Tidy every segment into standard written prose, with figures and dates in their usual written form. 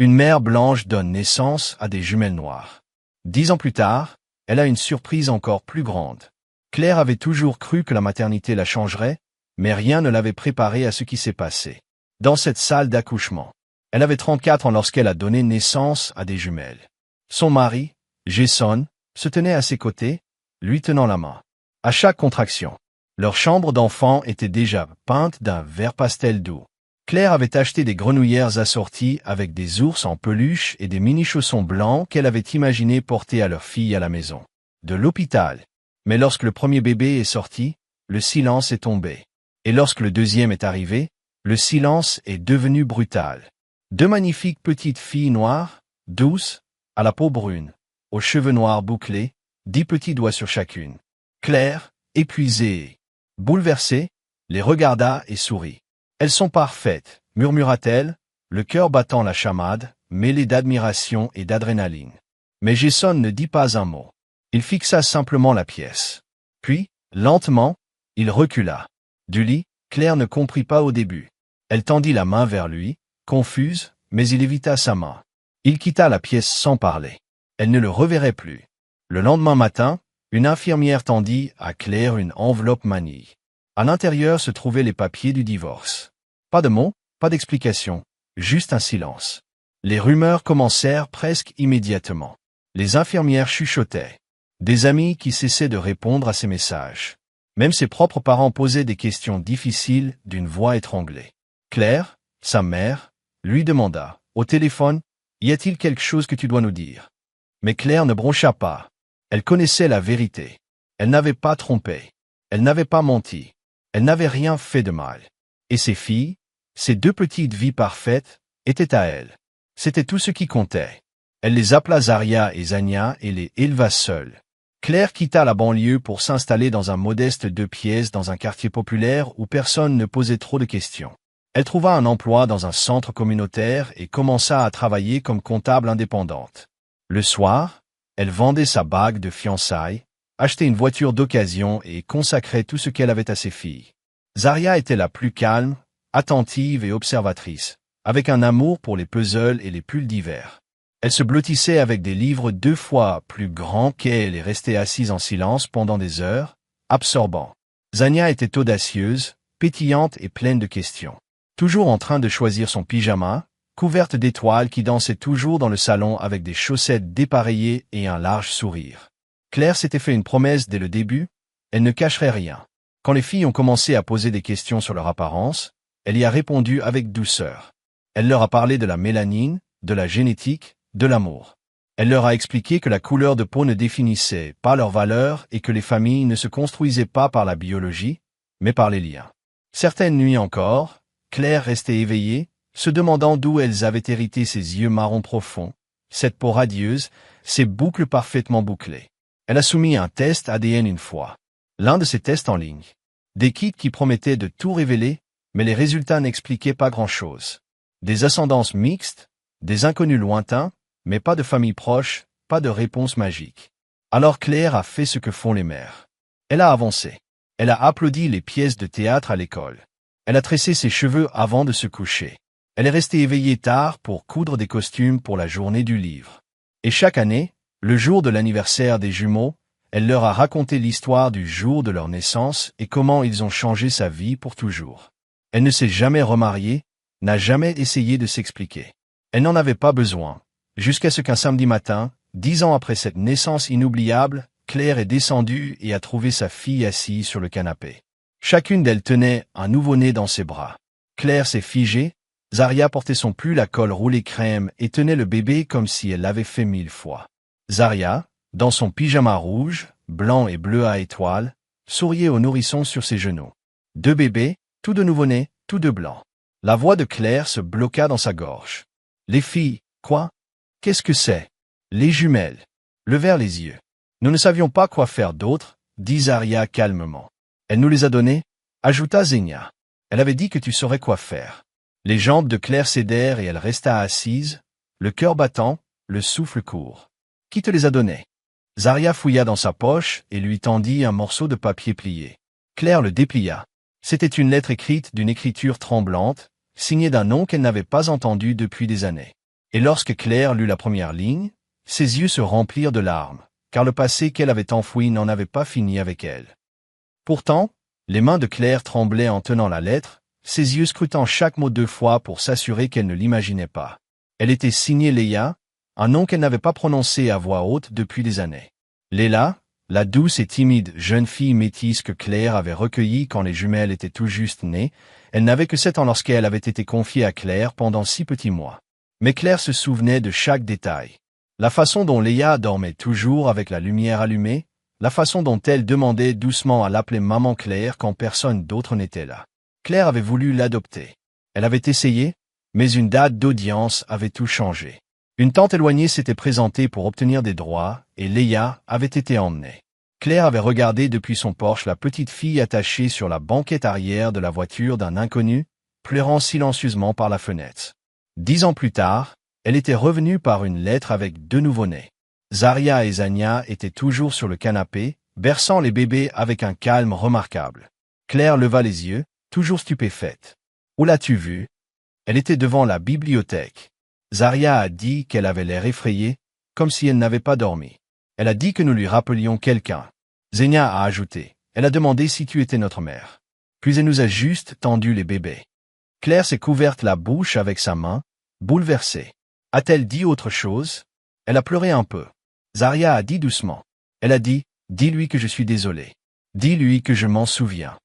Une mère blanche donne naissance à des jumelles noires. 10 ans plus tard, elle a une surprise encore plus grande. Claire avait toujours cru que la maternité la changerait, mais rien ne l'avait préparée à ce qui s'est passé. Dans cette salle d'accouchement, elle avait 34 ans lorsqu'elle a donné naissance à des jumelles. Son mari, Jason, se tenait à ses côtés, lui tenant la main. À chaque contraction, leur chambre d'enfant était déjà peinte d'un vert pastel doux. Claire avait acheté des grenouillères assorties avec des ours en peluche et des mini-chaussons blancs qu'elle avait imaginé porter à leur fille à la maison. De l'hôpital. Mais lorsque le premier bébé est sorti, le silence est tombé. Et lorsque le deuxième est arrivé, le silence est devenu brutal. 2 magnifiques petites filles noires, douces, à la peau brune, aux cheveux noirs bouclés, 10 petits doigts sur chacune. Claire, épuisée, bouleversée, les regarda et sourit. « Elles sont parfaites », murmura-t-elle, le cœur battant la chamade, mêlé d'admiration et d'adrénaline. Mais Jason ne dit pas un mot. Il fixa simplement la pièce. Puis, lentement, il recula. Du lit, Claire ne comprit pas au début. Elle tendit la main vers lui, confuse, mais il évita sa main. Il quitta la pièce sans parler. Elle ne le reverrait plus. Le lendemain matin, une infirmière tendit à Claire une enveloppe manille. À l'intérieur se trouvaient les papiers du divorce. Pas de mots, pas d'explication, juste un silence. Les rumeurs commencèrent presque immédiatement. Les infirmières chuchotaient. Des amis qui cessaient de répondre à ces messages. Même ses propres parents posaient des questions difficiles d'une voix étranglée. Claire, sa mère, lui demanda, au téléphone, « Y a-t-il quelque chose que tu dois nous dire ?» Mais Claire ne broncha pas. Elle connaissait la vérité. Elle n'avait pas trompé. Elle n'avait pas menti. Elle n'avait rien fait de mal. Et ses filles, ces 2 petites vies parfaites, étaient à elle. C'était tout ce qui comptait. Elle les appela Zaria et Zania et les éleva seules. Claire quitta la banlieue pour s'installer dans un modeste 2 pièces dans un quartier populaire où personne ne posait trop de questions. Elle trouva un emploi dans un centre communautaire et commença à travailler comme comptable indépendante. Le soir, elle vendait sa bague de fiançailles, achetait une voiture d'occasion et consacrait tout ce qu'elle avait à ses filles. Zaria était la plus calme, attentive et observatrice, avec un amour pour les puzzles et les pulls d'hiver. Elle se blottissait avec des livres 2 fois plus grands qu'elle et restait assise en silence pendant des heures, absorbant. Zania était audacieuse, pétillante et pleine de questions. Toujours en train de choisir son pyjama, couverte d'étoiles qui dansait toujours dans le salon avec des chaussettes dépareillées et un large sourire. Claire s'était fait une promesse dès le début, elle ne cacherait rien. Quand les filles ont commencé à poser des questions sur leur apparence, elle y a répondu avec douceur. Elle leur a parlé de la mélanine, de la génétique, de l'amour. Elle leur a expliqué que la couleur de peau ne définissait pas leur valeur et que les familles ne se construisaient pas par la biologie, mais par les liens. Certaines nuits encore, Claire restait éveillée, se demandant d'où elles avaient hérité ces yeux marron profonds, cette peau radieuse, ces boucles parfaitement bouclées. Elle a soumis un test ADN une fois. L'un de ces tests en ligne. Des kits qui promettaient de tout révéler, mais les résultats n'expliquaient pas grand-chose. Des ascendances mixtes, des inconnus lointains, mais pas de famille proche, pas de réponse magique. Alors Claire a fait ce que font les mères. Elle a avancé. Elle a applaudi les pièces de théâtre à l'école. Elle a tressé ses cheveux avant de se coucher. Elle est restée éveillée tard pour coudre des costumes pour la journée du livre. Et chaque année, le jour de l'anniversaire des jumeaux, elle leur a raconté l'histoire du jour de leur naissance et comment ils ont changé sa vie pour toujours. Elle ne s'est jamais remariée, n'a jamais essayé de s'expliquer. Elle n'en avait pas besoin, jusqu'à ce qu'un samedi matin, 10 ans après cette naissance inoubliable, Claire est descendue et a trouvé sa fille assise sur le canapé. Chacune d'elles tenait un nouveau-né dans ses bras. Claire s'est figée, Zaria portait son pull à col roulé crème et tenait le bébé comme si elle l'avait fait 1000 fois. Zaria, dans son pyjama rouge, blanc et bleu à étoiles, souriait au nourrisson sur ses genoux. 2 bébés, tous de nouveau-nés, tous de blancs. La voix de Claire se bloqua dans sa gorge. Les filles, quoi? Qu'est-ce que c'est? Les jumelles. Levèrent les yeux. Nous ne savions pas quoi faire d'autre, dit Zaria calmement. Elle nous les a donnés, ajouta Zenia. Elle avait dit que tu saurais quoi faire. Les jambes de Claire cédèrent et elle resta assise, le cœur battant, le souffle court. Qui te les a donnés? Zaria fouilla dans sa poche et lui tendit un morceau de papier plié. Claire le déplia. C'était une lettre écrite d'une écriture tremblante, signée d'un nom qu'elle n'avait pas entendu depuis des années. Et lorsque Claire lut la première ligne, ses yeux se remplirent de larmes, car le passé qu'elle avait enfoui n'en avait pas fini avec elle. Pourtant, les mains de Claire tremblaient en tenant la lettre, ses yeux scrutant chaque mot 2 fois pour s'assurer qu'elle ne l'imaginait pas. Elle était signée Leia, un nom qu'elle n'avait pas prononcé à voix haute depuis des années. Leila, la douce et timide jeune fille métisse que Claire avait recueillie quand les jumelles étaient tout juste nées, elle n'avait que 7 ans lorsqu'elle avait été confiée à Claire pendant 6 petits mois. Mais Claire se souvenait de chaque détail. La façon dont Leia dormait toujours avec la lumière allumée, la façon dont elle demandait doucement à l'appeler Maman Claire quand personne d'autre n'était là. Claire avait voulu l'adopter. Elle avait essayé, mais une date d'audience avait tout changé. Une tante éloignée s'était présentée pour obtenir des droits, et Leia avait été emmenée. Claire avait regardé depuis son porche la petite fille attachée sur la banquette arrière de la voiture d'un inconnu, pleurant silencieusement par la fenêtre. 10 ans plus tard, elle était revenue par une lettre avec 2 nouveau-nés. Zarya et Zania étaient toujours sur le canapé, berçant les bébés avec un calme remarquable. Claire leva les yeux, toujours stupéfaite. « Où l'as-tu vue ?» Elle était devant la bibliothèque. Zarya a dit qu'elle avait l'air effrayée, comme si elle n'avait pas dormi. Elle a dit que nous lui rappelions quelqu'un. Zenia a ajouté. Elle a demandé si tu étais notre mère. Puis elle nous a juste tendu les bébés. Claire s'est couverte la bouche avec sa main, bouleversée. A-t-elle dit autre chose? Elle a pleuré un peu. Zarya a dit doucement. Elle a dit, dis-lui que je suis désolée. Dis-lui que je m'en souviens.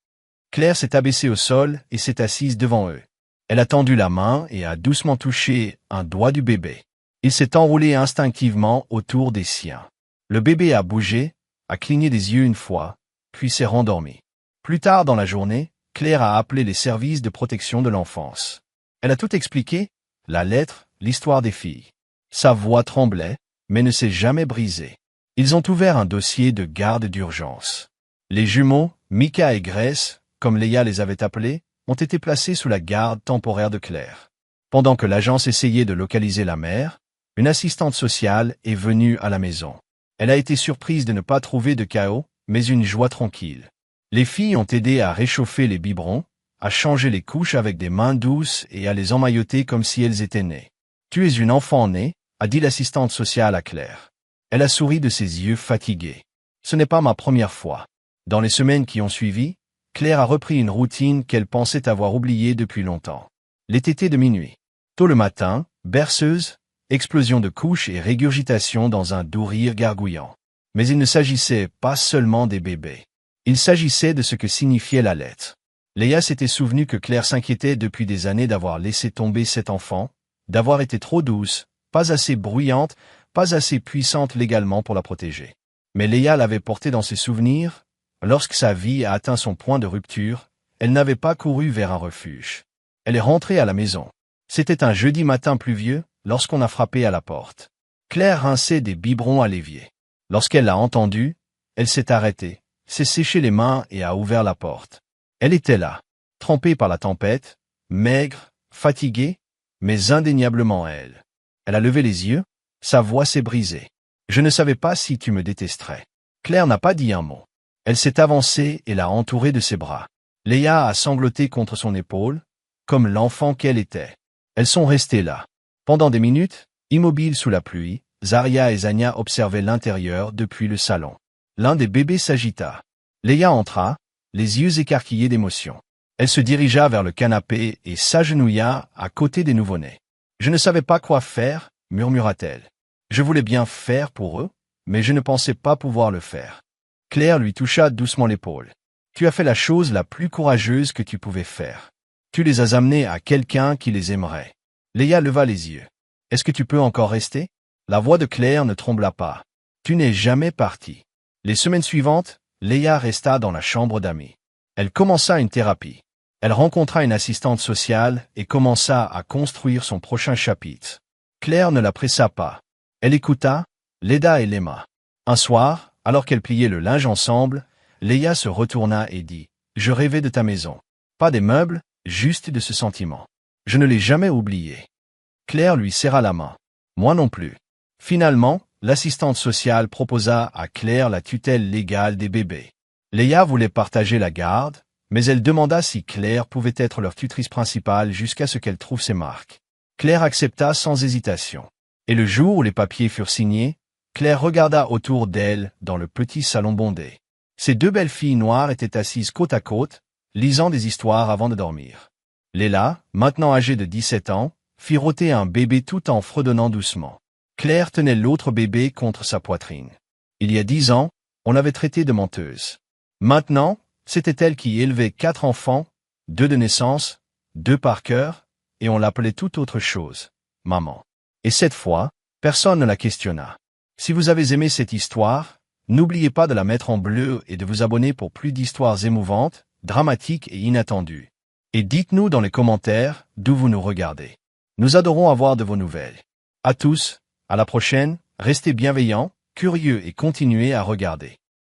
Claire s'est abaissée au sol et s'est assise devant eux. Elle a tendu la main et a doucement touché un doigt du bébé. Il s'est enroulé instinctivement autour des siens. Le bébé a bougé, a cligné des yeux une fois, puis s'est rendormi. Plus tard dans la journée, Claire a appelé les services de protection de l'enfance. Elle a tout expliqué, la lettre, l'histoire des filles. Sa voix tremblait, mais ne s'est jamais brisée. Ils ont ouvert un dossier de garde d'urgence. Les jumeaux, Mika et Grace, comme Leia les avait appelés, ont été placés sous la garde temporaire de Claire. Pendant que l'agence essayait de localiser la mère, une assistante sociale est venue à la maison. Elle a été surprise de ne pas trouver de chaos, mais une joie tranquille. Les filles ont aidé à réchauffer les biberons, à changer les couches avec des mains douces et à les emmailloter comme si elles étaient nées. « Tu es une enfant née », a dit l'assistante sociale à Claire. Elle a souri de ses yeux fatigués. « Ce n'est pas ma première fois. » Dans les semaines qui ont suivi, Claire a repris une routine qu'elle pensait avoir oubliée depuis longtemps. Les tétés de minuit. Tôt le matin, berceuse, explosion de couches et régurgitation dans un doux rire gargouillant. Mais il ne s'agissait pas seulement des bébés. Il s'agissait de ce que signifiait la lettre. Leia s'était souvenue que Claire s'inquiétait depuis des années d'avoir laissé tomber cet enfant, d'avoir été trop douce, pas assez bruyante, pas assez puissante légalement pour la protéger. Mais Leia l'avait portée dans ses souvenirs. Lorsque sa vie a atteint son point de rupture, elle n'avait pas couru vers un refuge. Elle est rentrée à la maison. C'était un jeudi matin pluvieux, lorsqu'on a frappé à la porte. Claire rinçait des biberons à l'évier. Lorsqu'elle l'a entendu, elle s'est arrêtée, s'est séché les mains et a ouvert la porte. Elle était là, trempée par la tempête, maigre, fatiguée, mais indéniablement elle. Elle a levé les yeux, sa voix s'est brisée. « Je ne savais pas si tu me détesterais. » Claire n'a pas dit un mot. Elle s'est avancée et l'a entouré de ses bras. Leia a sangloté contre son épaule, comme l'enfant qu'elle était. Elles sont restées là. Pendant des minutes, immobiles sous la pluie, Zarya et Zania observaient l'intérieur depuis le salon. L'un des bébés s'agita. Leia entra, les yeux écarquillés d'émotion. Elle se dirigea vers le canapé et s'agenouilla à côté des nouveau-nés. « Je ne savais pas quoi faire, » murmura-t-elle. « Je voulais bien faire pour eux, mais je ne pensais pas pouvoir le faire. » Claire lui toucha doucement l'épaule. « Tu as fait la chose la plus courageuse que tu pouvais faire. Tu les as amenés à quelqu'un qui les aimerait. » Leia leva les yeux. « Est-ce que tu peux encore rester ?» La voix de Claire ne trembla pas. « Tu n'es jamais parti. » Les semaines suivantes, Leia resta dans la chambre d'amis. Elle commença une thérapie. Elle rencontra une assistante sociale et commença à construire son prochain chapitre. Claire ne la pressa pas. Elle écouta, l'aida et l'aima. Un soir, alors qu'elle pliait le linge ensemble, Leia se retourna et dit « Je rêvais de ta maison. Pas des meubles, juste de ce sentiment. Je ne l'ai jamais oublié. » Claire lui serra la main. Moi non plus. Finalement, l'assistante sociale proposa à Claire la tutelle légale des bébés. Leia voulait partager la garde, mais elle demanda si Claire pouvait être leur tutrice principale jusqu'à ce qu'elle trouve ses marques. Claire accepta sans hésitation. Et le jour où les papiers furent signés, Claire regarda autour d'elle dans le petit salon bondé. Ces deux belles filles noires étaient assises côte à côte, lisant des histoires avant de dormir. Léla, maintenant âgée de 17 ans, fit rôter un bébé tout en fredonnant doucement. Claire tenait l'autre bébé contre sa poitrine. Il y a 10 ans, on l'avait traitée de menteuse. Maintenant, c'était elle qui élevait 4 enfants, 2 de naissance, 2 par cœur, et on l'appelait tout autre chose, maman. Et cette fois, personne ne la questionna. Si vous avez aimé cette histoire, n'oubliez pas de la mettre en bleu et de vous abonner pour plus d'histoires émouvantes, dramatiques et inattendues. Et dites-nous dans les commentaires d'où vous nous regardez. Nous adorons avoir de vos nouvelles. À tous, à la prochaine, restez bienveillants, curieux et continuez à regarder.